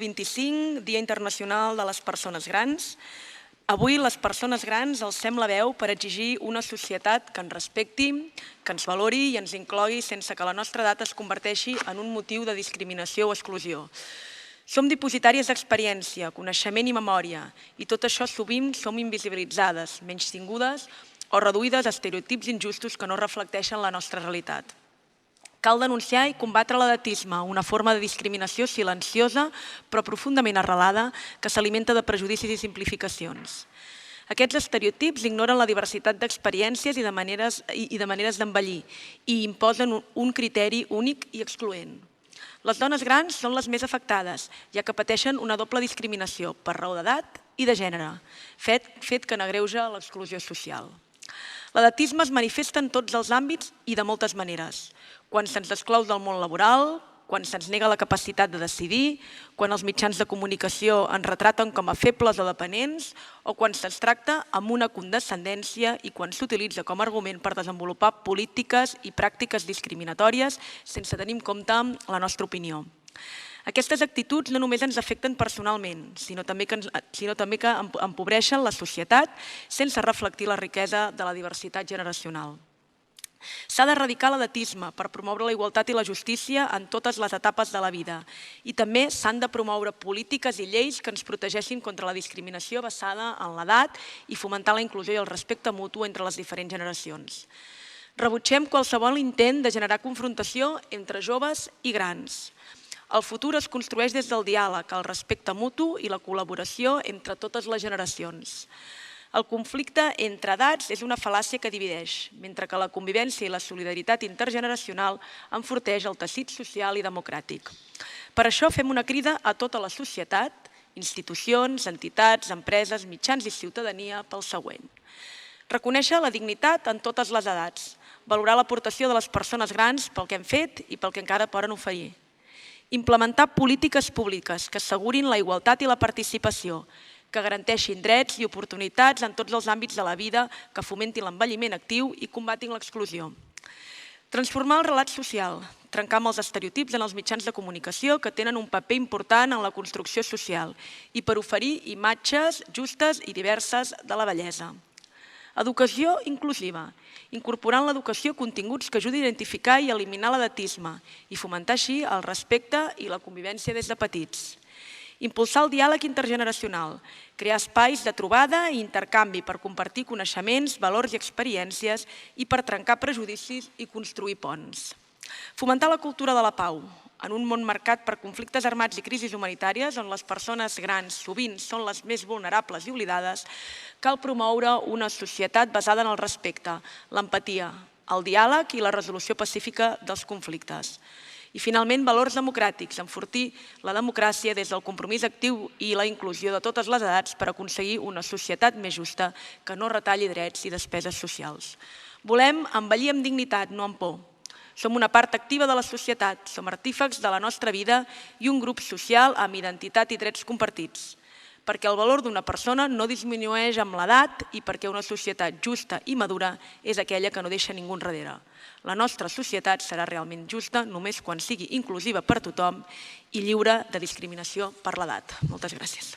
25, Dia Internacional de les Persones Grans. Avui les persones grans alcem la veu per exigir una societat que ens respecti, que ens valori i ens inclogui sense que la nostra edat es converteixi en un motiu de discriminació o exclusió. Som dipositàries d'experiència, coneixement i memòria, i tot això sovint som invisibilitzades, menystingudes o reduïdes a estereotips injustos que no reflecteixen la nostra realitat. Cal denunciar i combatre l'edatisme, una forma de discriminació silenciosa però profundament arrelada que s'alimenta de prejudicis i simplificacions. Aquests estereotips ignoren la diversitat d'experiències i de maneres d'envellir i imposen un criteri únic i excloent. Les dones grans són les més afectades, ja que pateixen una doble discriminació per raó d'edat i de gènere, fet que n'agreuja l'exclusió social. L'edatisme es manifesta en tots els àmbits i de moltes maneres. Quan se'ns exclou del món laboral, quan se'ns nega la capacitat de decidir, quan els mitjans de comunicació ens retraten com a febles o dependents, o quan se'ns tracta amb una condescendència i quan s'utilitza com a argument per desenvolupar polítiques i pràctiques discriminatòries sense tenir en compte la nostra opinió. Aquestes actituds no només ens afecten personalment, sinó també que empobreixen la societat sense reflectir la riquesa de la diversitat generacional. S'ha d'erradicar l'edatisme per promoure la igualtat i la justícia en totes les etapes de la vida i també s'han de promoure polítiques i lleis que ens protegeixin contra la discriminació basada en l'edat i fomentar la inclusió i el respecte mutu entre les diferents generacions. Rebutgem qualsevol intent de generar confrontació entre joves i grans. El futur es construeix des del diàleg, el respecte mutu i la col·laboració entre totes les generacions. El conflicte entre edats és una fal·làcia que divideix, mentre que la convivència i la solidaritat intergeneracional enforteix el teixit social i democràtic. Per això fem una crida a tota la societat, institucions, entitats, empreses, mitjans i ciutadania pel següent. Reconèixer la dignitat en totes les edats, valorar l'aportació de les persones grans pel que hem fet i pel que encara poden oferir. Implementar polítiques públiques que assegurin la igualtat i la participació, que garanteixin drets i oportunitats en tots els àmbits de la vida, que fomentin l'envelliment actiu i combatin l'exclusió. Transformar el relat social, trencar amb els estereotips en els mitjans de comunicació que tenen un paper important en la construcció social i per oferir imatges justes i diverses de la bellesa. Educació inclusiva, incorporant l'educació continguts que ajudin a identificar i eliminar l'edatisme i fomentar així el respecte i la convivència des de petits. Impulsar el diàleg intergeneracional, crear espais de trobada i intercanvi per compartir coneixements, valors i experiències i per trencar prejudicis i construir ponts. Fomentar la cultura de la pau. En un món marcat per conflictes armats i crisis humanitàries, on les persones grans sovint són les més vulnerables i oblidades, cal promoure una societat basada en el respecte, l'empatia, el diàleg i la resolució pacífica dels conflictes. I finalment, valors democràtics, enfortir la democràcia des del compromís actiu i la inclusió de totes les edats per aconseguir una societat més justa que no retalli drets i despeses socials. Volem envellir amb dignitat, no amb por. Som una part activa de la societat, som artífecs de la nostra vida i un grup social amb identitat i drets compartits. Perquè el valor d'una persona no disminueix amb l'edat i perquè una societat justa i madura és aquella que no deixa ningú enrere. La nostra societat serà realment justa només quan sigui inclusiva per a tothom i lliure de discriminació per l'edat. Moltes gràcies.